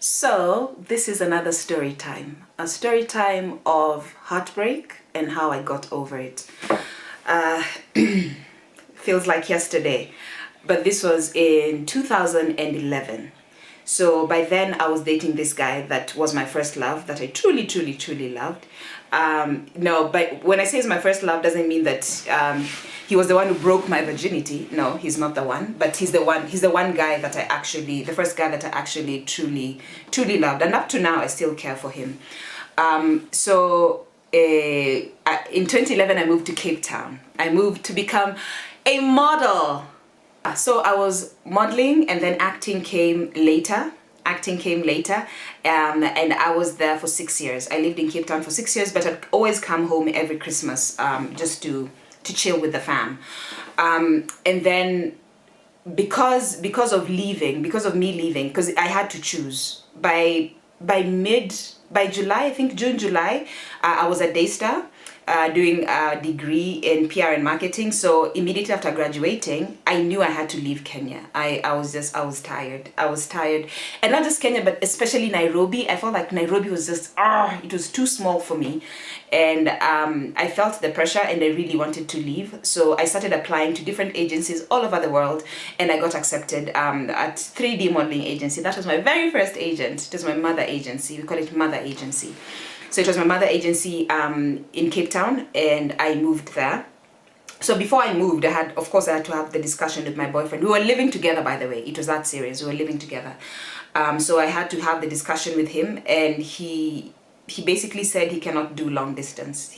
So this is another story time, a story time of heartbreak and how I got over it. Uh, feels like yesterday, but this was in 2011. So by then I was dating this guy that was my first love, that I truly, truly, truly loved. No, but when I say it's my first love, doesn't mean that he was the one who broke my virginity. No, he's not the one, but he's the one guy that the first guy that I actually truly, truly loved. And up to now, I still care for him. In 2011, I moved to Cape Town. I moved to become a model. So I was modeling, and then acting came later. And I was there for 6 years. I lived in Cape Town for 6 years, but I'd always come home every Christmas just to chill with the fam. And then because of me leaving, because I had to choose by July, I think June, July, I was at Daystar doing a degree in PR and marketing. So immediately after graduating, I knew I had to leave Kenya. I was tired. And not just Kenya, but especially Nairobi. I felt like Nairobi was just, it was too small for me. And I felt the pressure and I really wanted to leave. So I started applying to different agencies all over the world, and I got accepted at 3D modeling agency. That was my very first agent. It was my mother agency. We call it mother agency. So it was my mother agency in Cape Town, and I moved there. So before I moved, I had to have the discussion with my boyfriend. We were living together, by the way. It was that serious. We were living together. So I had to have the discussion with him, and he basically said he cannot do long distance.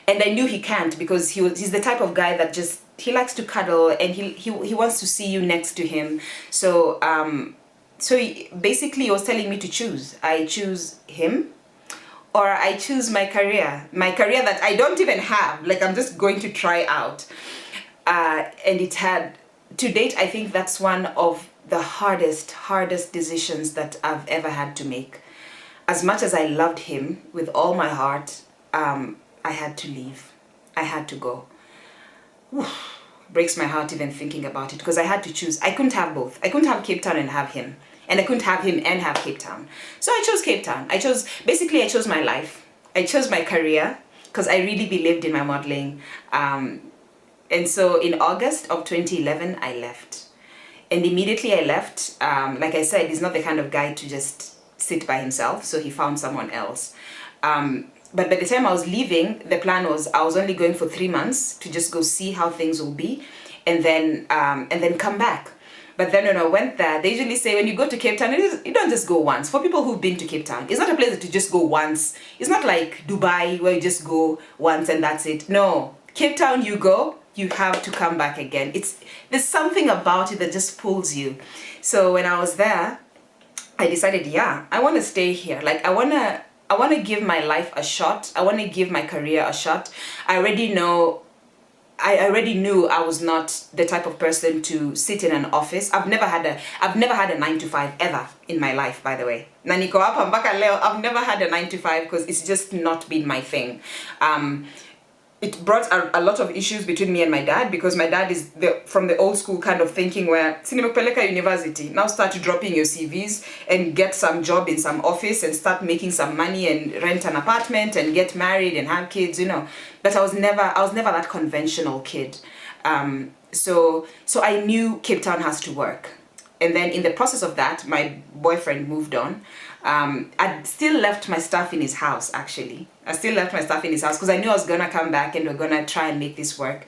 And I knew he can't, because he's the type of guy that he likes to cuddle, and he wants to see you next to him. So basically he was telling me to choose. I choose him, or I choose my career that I don't even have, like I'm just going to try out. And it had, to date, I think that's one of the hardest decisions that I've ever had to make. As much as I loved him with all my heart, I had to leave. I had to go. Breaks my heart even thinking about it, because I had to choose. I couldn't have both. I couldn't have Cape Town and have him. And I couldn't have him and have Cape Town. So I chose Cape Town. I chose my life. I chose my career, because I really believed in my modeling. And so in August of 2011, I left. And immediately I left. Like I said, he's not the kind of guy to just sit by himself. So he found someone else. But by the time I was leaving, the plan was I was only going for 3 months to just go see how things will be, and then come back. But then when I went there, they usually say when you go to Cape Town, you don't just go once. For people who've been to Cape Town, it's not a place that you just go once. It's not like Dubai where you just go once and that's it. No, Cape Town, you go, you have to come back again. There's something about it that just pulls you. So when I was there, I decided, I want to stay here. Like I want to give my life a shot. I want to give my career a shot. I already knew I was not the type of person to sit in an office. I've never had a 9 to 5 ever in my life, by the way. Na niko hapa mpaka leo, I've never had a 9 to 5 because it's just not been my thing. It brought a lot of issues between me and my dad, because my dad is from the old school kind of thinking where sinimekupeleka university, now start dropping your CVs and get some job in some office and start making some money and rent an apartment and get married and have kids, But I was never that conventional kid. So I knew Cape Town has to work. And then in the process of that, my boyfriend moved on. I'd still left my stuff in his house, actually. I still left my stuff in his house because I knew I was going to come back and we're going to try and make this work.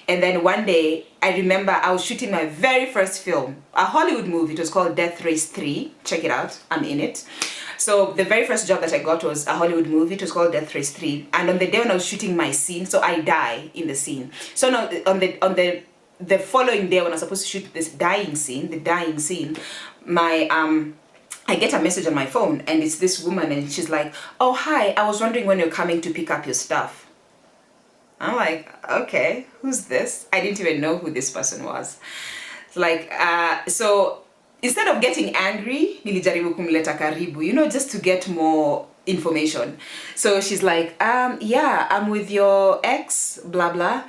And then one day, I remember I was shooting my very first film, a Hollywood movie. It was called Death Race 3. Check it out. I'm in it. So the very first job that I got was a Hollywood movie. It was called Death Race 3. And on the day when I was shooting my scene, so I die in the scene. So now on the following day when I was supposed to shoot this dying scene, I get a message on my phone, and it's this woman, and she's like, "Oh, hi, I was wondering when you're coming to pick up your stuff." I'm like, okay, who's this? I didn't even know who this person was. Like, so instead of getting angry, nilijaribu kumleta karibu, just to get more information. So she's like, yeah, I'm with your ex, blah, blah.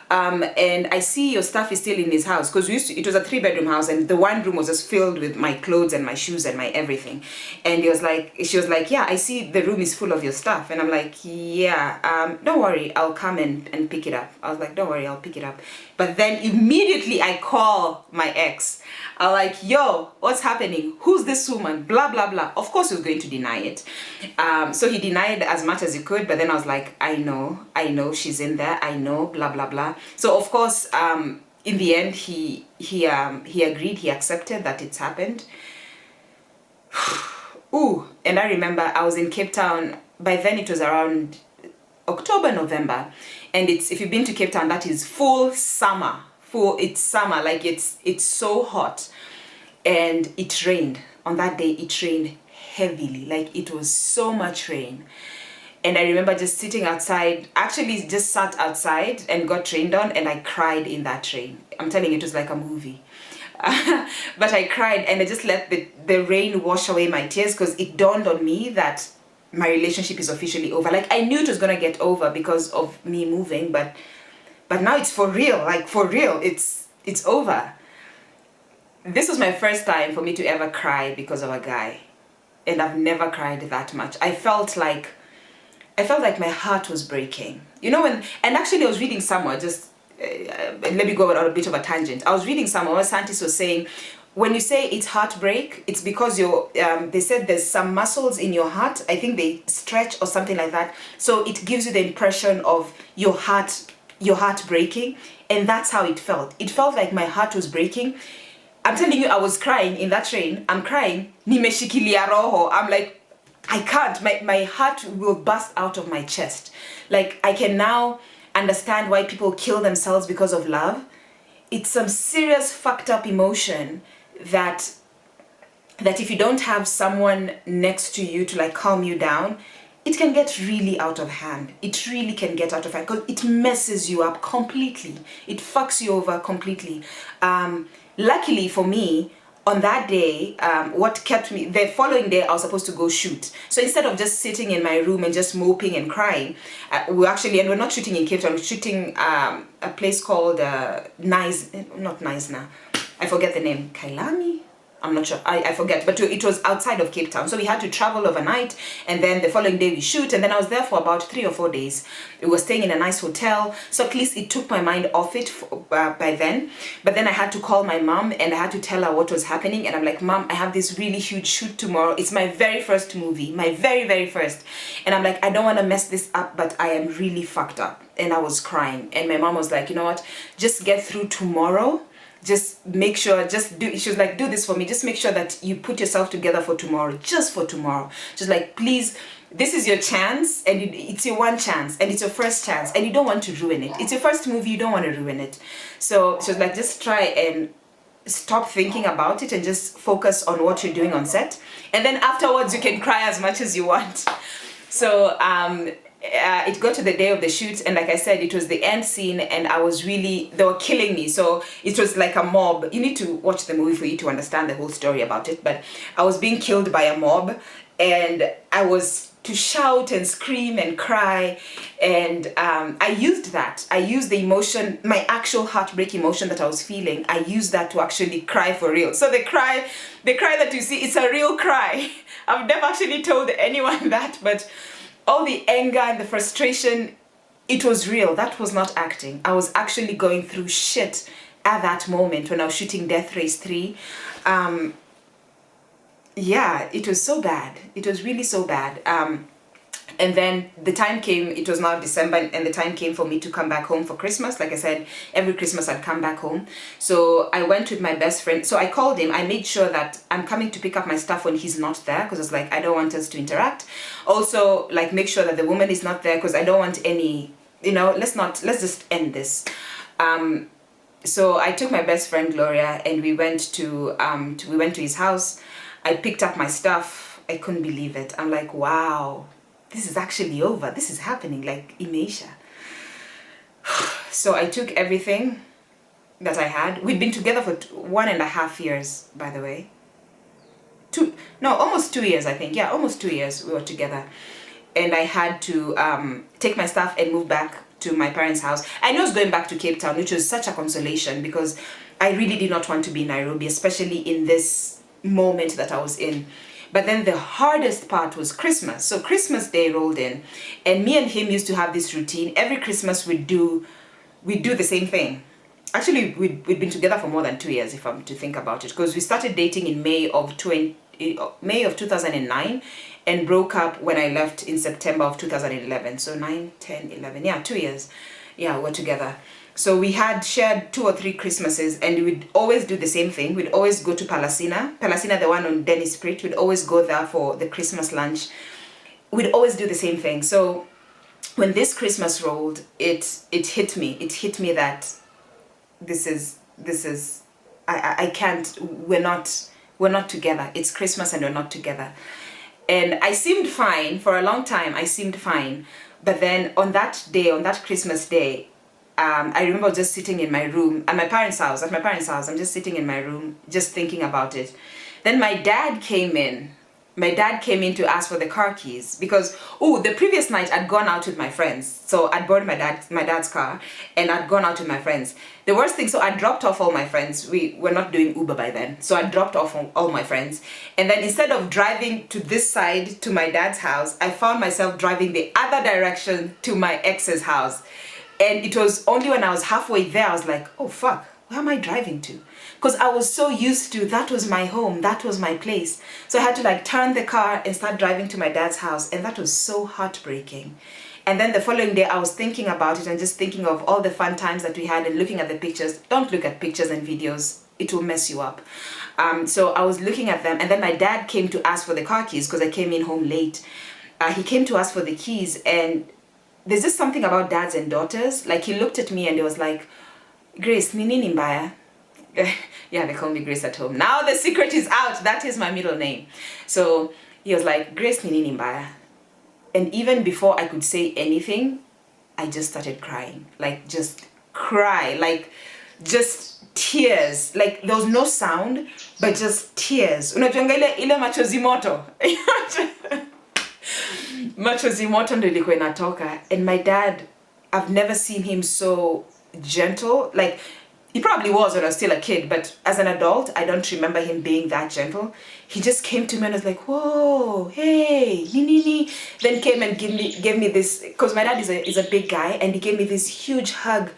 and I see your stuff is still in his house, because it was a 3-bedroom house, and the one room was just filled with my clothes and my shoes and my everything. And she was like, yeah, I see the room is full of your stuff. And I'm like, yeah, don't worry, I'll come and pick it up. I was like, don't worry, I'll pick it up. But then immediately I call my ex. I'm like, yo, what's happening? Who's this woman? Blah, blah, blah. Of course he was going to deny it. So he denied as much as he could, but then I was like, I know she's in there. I know, blah, blah, blah. So of course, in the end, he agreed, he accepted that it's happened. Ooh, and I remember I was in Cape Town. By then it was around October, November. And if you've been to Cape Town, that is full summer. It's summer, like it's so hot. And it rained. On that day, it rained heavily. Like it was so much rain. And I remember just sitting outside, actually just sat outside and got rained on, and I cried in that rain. I'm telling you, it was like a movie. But I cried, and I just let the rain wash away my tears, because it dawned on me that my relationship is officially over. Like I knew it was gonna get over because of me moving, but now it's for real. Like for real, it's over. This was my first time for me to ever cry because of a guy, and I've never cried that much. I felt like my heart was breaking. You know, and actually I was reading somewhere, just let me go on a bit of a tangent. I was reading somewhere where scientists were saying, when you say it's heartbreak, it's because they said there's some muscles in your heart, I think they stretch or something like that. So it gives you the impression of your heart breaking. And that's how it felt. It felt like my heart was breaking. I'm telling you, I was crying in that rain. I'm crying. Nimeshikilia roho. I'm like, I can't. My heart will burst out of my chest. Like I can now understand why people kill themselves because of love. It's some serious fucked up emotion that if you don't have someone next to you to like calm you down, it can get really out of hand. It really can get out of hand because it messes you up completely. It fucks you over completely. Luckily for me, on that day, what kept me, the following day I was supposed to go shoot. So instead of just sitting in my room and just moping and crying, and we're not shooting in Cape Town, we're shooting a place called not Naisna, I forget the name, Kailami? I'm not sure, I forget, but it was outside of Cape Town. So we had to travel overnight, and then the following day we shoot, and then I was there for about 3 or 4 days. We were staying in a nice hotel, so at least it took my mind off it by then. But then I had to call my mom, and I had to tell her what was happening, and I'm like, Mom, I have this really huge shoot tomorrow. It's my very first movie, my very, very first. And I'm like, I don't want to mess this up, but I am really fucked up. And I was crying, and my mom was like, you know what, just get through tomorrow. Just make sure, she was like, do this for me. Just make sure that you put yourself together for tomorrow, just for tomorrow. Just like, please, this is your chance, and it's your one chance, and it's your first chance, and you don't want to ruin it. It's your first movie, you don't want to ruin it. So she was like, just try and stop thinking about it and just focus on what you're doing on set. And then afterwards, you can cry as much as you want. So, it got to the day of the shoot, and like I said, it was the end scene, and they were killing me. So it was like a mob. You need to watch the movie for you to understand the whole story about it. But I was being killed by a mob, and I was to shout and scream and cry, and I used the emotion, my actual heartbreak emotion that I was feeling. I used that to actually cry for real. So the cry that you see, it's a real cry. I've never actually told anyone that, but all the anger and the frustration, it was real. That was not acting. I was actually going through shit at that moment when I was shooting Death Race 3. Yeah, it was so bad. It was really so bad. And then the time came, it was now December, and the time came for me to come back home for Christmas. Like I said, every Christmas I'd come back home. So I went with my best friend. So I called him. I made sure that I'm coming to pick up my stuff when he's not there, because I was like, I don't want us to interact. Also, like, make sure that the woman is not there, because I don't want any, let's just end this. So I took my best friend Gloria, and we went to his house. I picked up my stuff. I couldn't believe it. I'm like, wow, this is actually over. This is happening, like Imeisha. So I took everything that I had. We'd been together for 1.5 years, by the way. Almost 2 years, I think. Yeah, almost 2 years we were together. And I had to take my stuff and move back to my parents' house. I know I was going back to Cape Town, which was such a consolation because I really did not want to be in Nairobi, especially in this moment that I was in. But then the hardest part was Christmas. So Christmas Day rolled in, and me and him used to have this routine. Every Christmas we'd do the same thing. Actually, we'd been together for more than 2 years, if I'm to think about it, because we started dating in May of 2009 and broke up when I left in September of 2011. So 9, 10, 11, yeah, 2 years. Yeah, we're together. So we had shared 2 or 3 Christmases, and we'd always do the same thing. We'd always go to Palasina, the one on Dennis Street. We'd always go there for the Christmas lunch. We'd always do the same thing. So when this Christmas rolled, it hit me. It hit me that this is I can't, we're not together. It's Christmas and we're not together. And I seemed fine for a long time. I seemed fine. But then on that day, on that Christmas day, I remember just sitting in my room at my parents' house. I'm just sitting in my room, just thinking about it. Then my dad came in. My dad came in to ask for the car keys because, the previous night I'd gone out with my friends. So I'd borrowed my dad's car and I'd gone out with my friends. The worst thing, so I dropped off all my friends. We were not doing Uber by then. So I dropped off all my friends. And then instead of driving to this side to my dad's house, I found myself driving the other direction to my ex's house. And it was only when I was halfway there, I was like, oh fuck, where am I driving to? Because I was so used to, that was my home, that was my place. So I had to like turn the car and start driving to my dad's house. And that was so heartbreaking. And then the following day I was thinking about it and just thinking of all the fun times that we had and looking at the pictures. Don't look at pictures and videos, it will mess you up. So I was looking at them, and then my dad came to ask for the car keys because I came in home late. He came to ask for the keys, and there's just something about dads and daughters. Like, he looked at me and he was like, Grace, ni nini mbaya? Yeah, they call me Grace at home. Now the secret is out. That is my middle name. So he was like, Grace, ni nini mbaya? And even before I could say anything, I just started crying. Like, just cry. Like, just tears. Like, there was no sound, but just tears. Unajuanga ile machozi moto. Machozi moto ndo ilikuwa inatoka. And my dad, I've never seen him so gentle. Like, he probably was when I was still a kid, but as an adult, I don't remember him being that gentle. He just came to me and was like, whoa, hey, ni. Then came and gave me this, because my dad is a big guy, and he gave me this huge hug.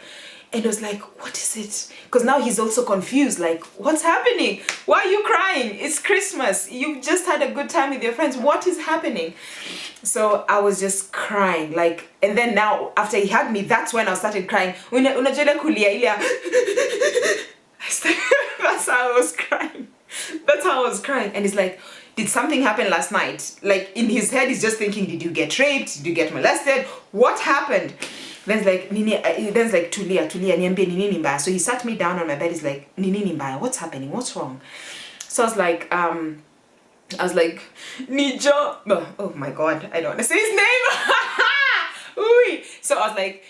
And I was like, what is it? Because now he's also confused, like, what's happening? Why are you crying? It's Christmas. You've just had a good time with your friends. What is happening? So I was just crying, like, and then now, after he hugged me, that's when I started crying. Unajua kulia ile. That's how I was crying. That's how I was crying. And he's like, did something happen last night? Like, in his head, he's just thinking, did you get raped? Did you get molested? What happened? Then it's like, tulia, niambie ni nini mbaya. So he sat me down on my bed. He's like, ni nini mbaya? What's happening? What's wrong? So I was like, Nijo. Oh my God, I don't want to say his name. Ooh. So I was like,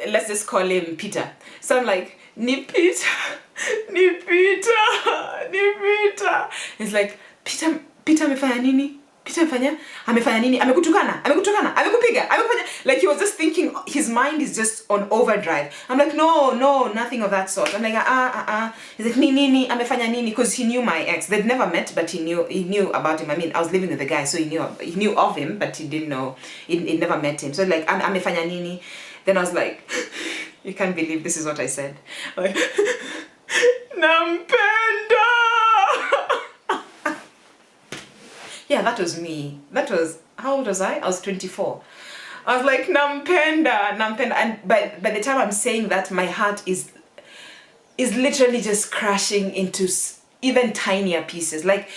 let's just call him Peter. So I'm like, ni Peter. He's like, Peter amefanya nini? Peter amefanya nini? Amekutukana, amekupiga, amekufanya. Like, he was just thinking, his mind is just on overdrive. I'm like, no, nothing of that sort. I'm like, He's like, nini, amefanya nini? Because he knew my ex. They'd never met, but he knew about him. I mean, I was living with the guy, so he knew of him, but he didn't know. He never met him. So like, amefanya nini? Then I was like, you can't believe this is what I said. Like, nampenda. Yeah, that was me. That was, how old was I? I was 24. I was like, nampenda. And by the time I'm saying that, my heart is literally just crashing into even tinier pieces. Like,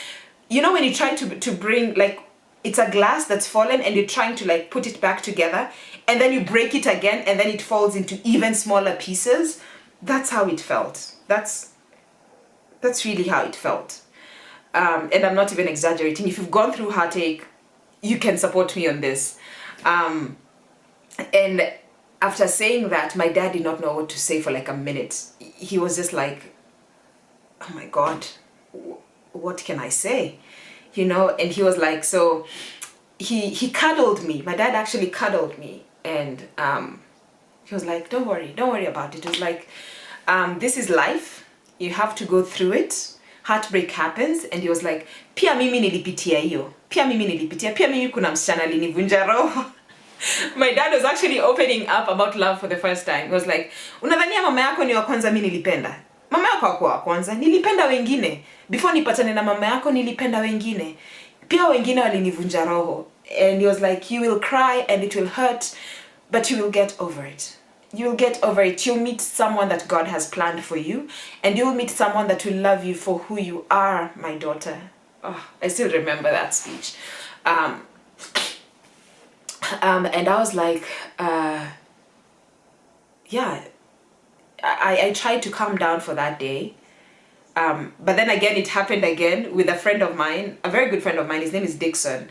you know when you try to bring, like, it's a glass that's fallen and you're trying to like put it back together, and then you break it again and then it falls into even smaller pieces. That's how it felt. That's really how it felt. And I'm not even exaggerating. If you've gone through heartache, you can support me on this. And after saying that, my dad did not know what to say for like a minute. He was just like, oh my God, what can I say? You know, and he was like, so he cuddled me. My dad actually cuddled me. And He was like, don't worry about it. It was like, this is life. You have to go through it. Heartbreak happens. And he was like, pia mimi nilipitia hiyo. Pia mimi kuna msichana alinivunja roho. My dad was actually opening up about love for the first time. He was like, unadhania mama yako ni wa kwanza mimi nilipenda? Mama yako hakuwa wa kwanza, nilipenda wengine. Before nipatane na mama yako nilipenda wengine. Pia wengine walinivunja roho. And he was like, you will cry and it will hurt, but you will get over it. You will get over it. You'll meet someone that God has planned for you, and you'll meet someone that will love you for who you are, my daughter. Oh, I still remember that speech. And I was like, yeah, I tried to calm down for that day. But then again, it happened again with a friend of mine, a very good friend of mine. His name is Dixon.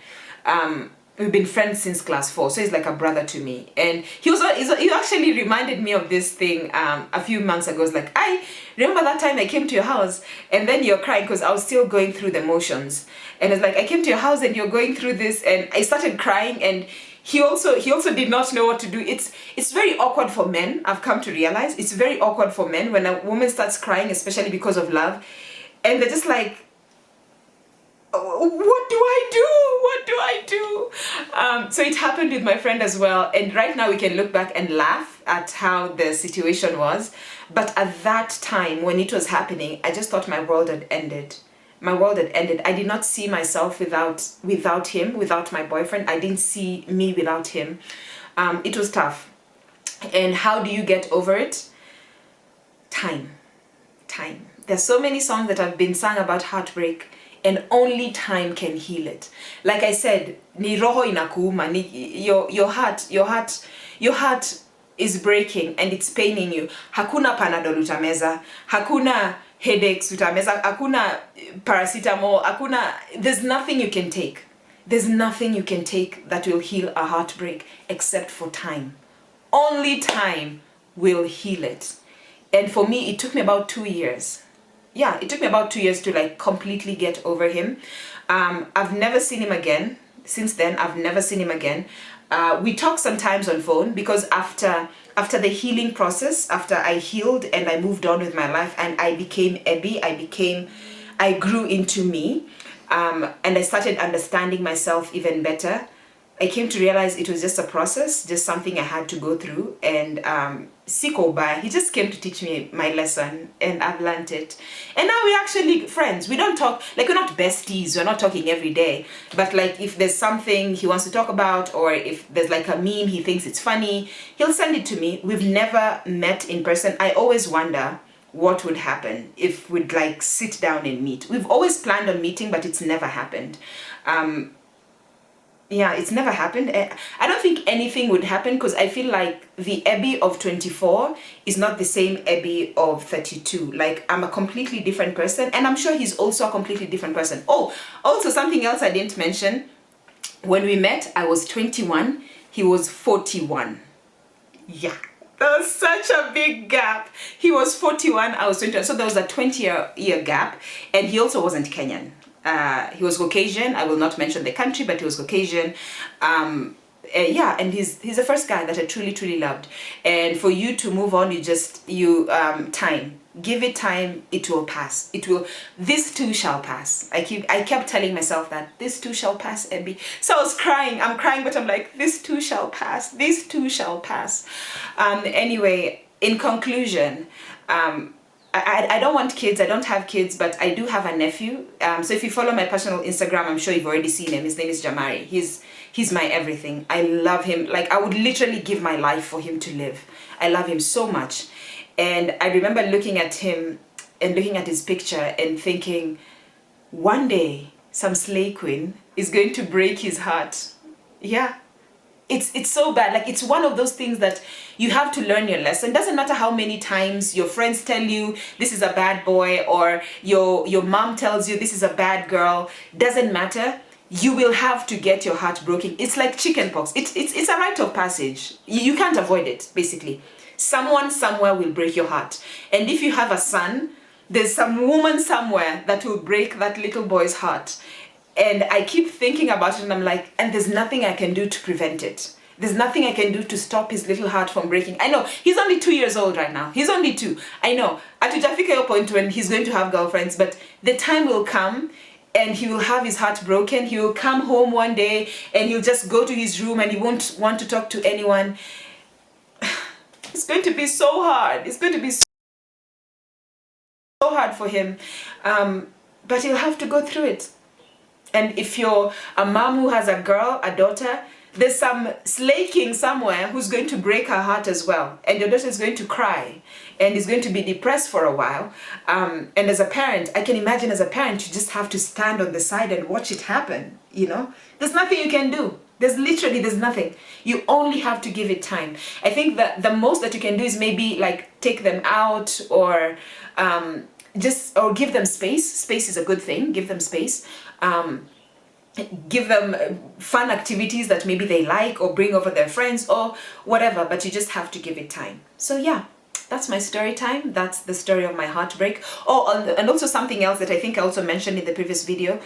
We've been friends since class 4, so he's like a brother to me. And he actually reminded me of this thing a few months ago. It's like, I remember that time I came to your house and then you're crying because I was still going through the motions. And it's like, I came to your house and you're going through this, and I started crying, and he also did not know what to do. It's very awkward for men. I've come to realize it's very awkward for men when a woman starts crying, especially because of love, and they're just like, what do I do? So it happened with my friend as well, and right now we can look back and laugh at how the situation was. But at that time when it was happening, I just thought my world had ended. My world had ended. I did not see myself without him, without my boyfriend. I didn't see me without him. It was tough. And how do you get over it? Time. There's so many songs that have been sung about heartbreak, and only time can heal it. Like I said, ni roho inakuuma, your heart is breaking and it's paining you. Hakuna Panadol utameza, hakuna headaches utameza, hakuna paracetamol, there's nothing you can take. There's nothing you can take that will heal a heartbreak except for time. Only time will heal it. And for me, it took me about 2 years. Yeah, it took me about 2 years to like completely get over him. I've never seen him again. Since then, I've never seen him again. We talk sometimes on phone because after the healing process, after I healed and I moved on with my life and I became Abby, I grew into me, and I started understanding myself even better. I came to realize it was just a process, just something I had to go through, and siko baya, he just came to teach me my lesson, and I've learned it. And now we're actually friends. We don't talk, like we're not besties, we're not talking every day, but like if there's something he wants to talk about, or if there's like a meme he thinks it's funny, he'll send it to me. We've never met in person. I always wonder what would happen if we'd like sit down and meet. We've always planned on meeting, but it's never happened. Yeah, it's never happened. I don't think anything would happen because I feel like the Abby of 24 is not the same Abby of 32. Like, I'm a completely different person, and I'm sure he's also a completely different person. Oh, also something else I didn't mention. When we met, I was 21, he was 41. Yeah, that was such a big gap. He was 41, I was 21, so there was a 20-year gap, and he also wasn't Kenyan. He was Caucasian. I will not mention the country, but he was Caucasian. Yeah, and he's the first guy that I truly loved. And for you to move on, time. Give it time, it will pass. This too shall pass. I kept telling myself that this too shall pass, Abby. So I was crying. I'm crying, but I'm like, this too shall pass. This too shall pass. Anyway, in conclusion, I don't want kids. I don't have kids, but I do have a nephew. So if you follow my personal Instagram, I'm sure you've already seen him. His name is Jamari. He's my everything. I love him. Like, I would literally give my life for him to live. I love him so much. And I remember looking at him and looking at his picture and thinking, one day some slay queen is going to break his heart. Yeah. It's so bad. Like, it's one of those things that you have to learn your lesson. Doesn't matter how many times your friends tell you this is a bad boy, or your mom tells you this is a bad girl. Doesn't matter. You will have to get your heart broken. It's like chickenpox. It's a rite of passage. You can't avoid it, basically. Someone somewhere will break your heart. And if you have a son, there's some woman somewhere that will break that little boy's heart. And I keep thinking about it, and I'm like, and there's nothing I can do to prevent it. There's nothing I can do to stop his little heart from breaking. I know, he's only 2 years old right now. He's only 2. I know. Atujafika your point when he's going to have girlfriends, but the time will come and he will have his heart broken. He will come home one day and he'll just go to his room and he won't want to talk to anyone. It's going to be so hard. It's going to be so hard for him. But he'll have to go through it. And if you're a mom who has a girl, a daughter, there's some slay king somewhere who's going to break her heart as well. And your daughter is going to cry and is going to be depressed for a while. And as a parent, I can imagine as a parent, you just have to stand on the side and watch it happen, you know? There's nothing you can do. There's nothing. You only have to give it time. I think that the most that you can do is maybe like take them out or or give them space. Space is a good thing. Give them space. Give them fun activities that maybe they like, or bring over their friends or whatever, but you just have to give it time. So yeah, that's my story time. That's the story of my heartbreak. Oh, and also something else that I think I also mentioned in the previous video.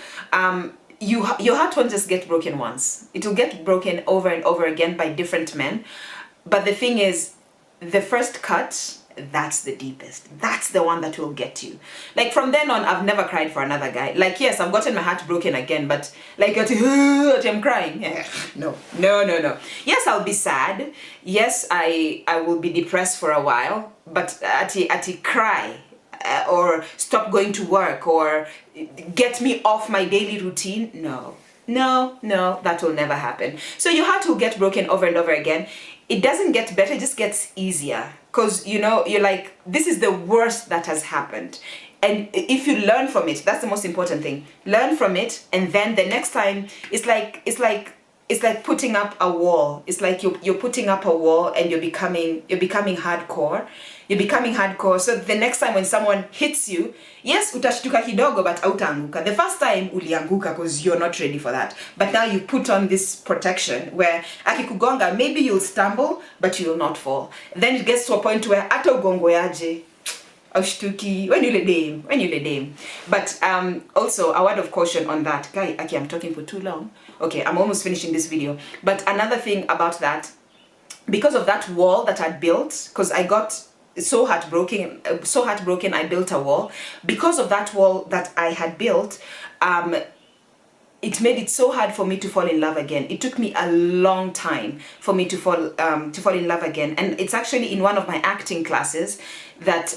Your heart won't just get broken once. It will get broken over and over again by different men. But the thing is, the first cut, that's the deepest. That's the one that will get you. Like from then on, I've never cried for another guy. Like, yes, I've gotten my heart broken again, but like I'm crying. No. Yes, I'll be sad. Yes, I will be depressed for a while, but ati cry or stop going to work or get me off my daily routine. No, that will never happen. So your heart will get broken over and over again. It doesn't get better, it just gets easier. Because, you know, you're like, this is the worst that has happened. And if you learn from it, that's the most important thing. Learn from it, and then the next time, it's like putting up a wall. It's like you're putting up a wall and you're becoming hardcore. You're becoming hardcore. So the next time when someone hits you, yes, utashtuka kidogo, but hautaanguka. The first time ulianguka because you're not ready for that. But now you put on this protection where akikugonga, maybe you'll stumble, but you will not fall. Then it gets to a point where ata ugongo yaje, aushtuki, when you le dame. But also a word of caution on that. Guy, okay, I'm talking for too long. Okay, I'm almost finishing this video. But another thing about that, because of that wall that I built, because I got so heartbroken, I built a wall. Because of that wall that I had built, it made it so hard for me to fall in love again. It took me a long time for me to fall in love again. And it's actually in one of my acting classes that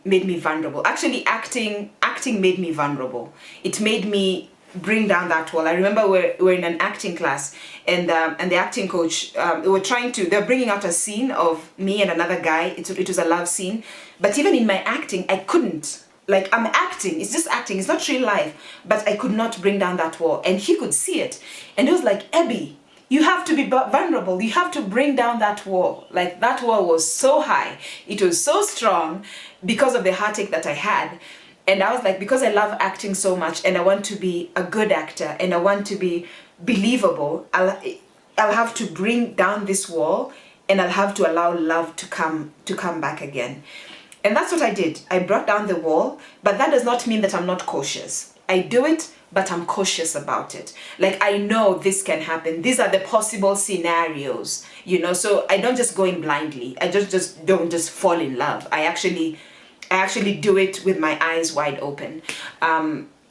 made me vulnerable. Actually, acting made me vulnerable. It made me bring down that wall. I remember we're in an acting class, and the acting coach, they're bringing out a scene of me and another guy. It was a love scene, but even in my acting, I couldn't. Like, I'm acting, it's just acting, it's not real life, but I could not bring down that wall, and he could see it, and he was like, Abby, you have to be vulnerable, you have to bring down that wall. Like, that wall was so high, it was so strong because of the heartache that I had. And I was like, because I love acting so much and I want to be a good actor and I want to be believable, I'll have to bring down this wall, and I'll have to allow love to come back again. And that's what I did. I brought down the wall, but that does not mean that I'm not cautious. I do it, but I'm cautious about it. Like, I know this can happen. These are the possible scenarios, you know, so I don't just go in blindly. I just don't just fall in love. I actually do it with my eyes wide open.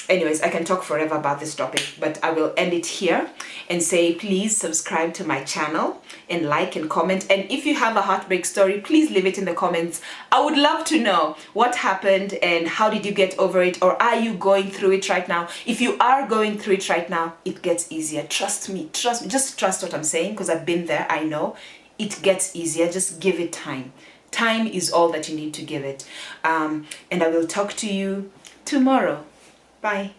Anyways, I can talk forever about this topic, but I will end it here and say, please subscribe to my channel and like and comment. And if you have a heartbreak story, please leave it in the comments. I would love to know what happened and how did you get over it, or are you going through it right now? If you are going through it right now, it gets easier. Trust me, just trust what I'm saying, because I've been there. I know it gets easier. Just give it time. Time is all that you need to give it. And I will talk to you tomorrow. Bye.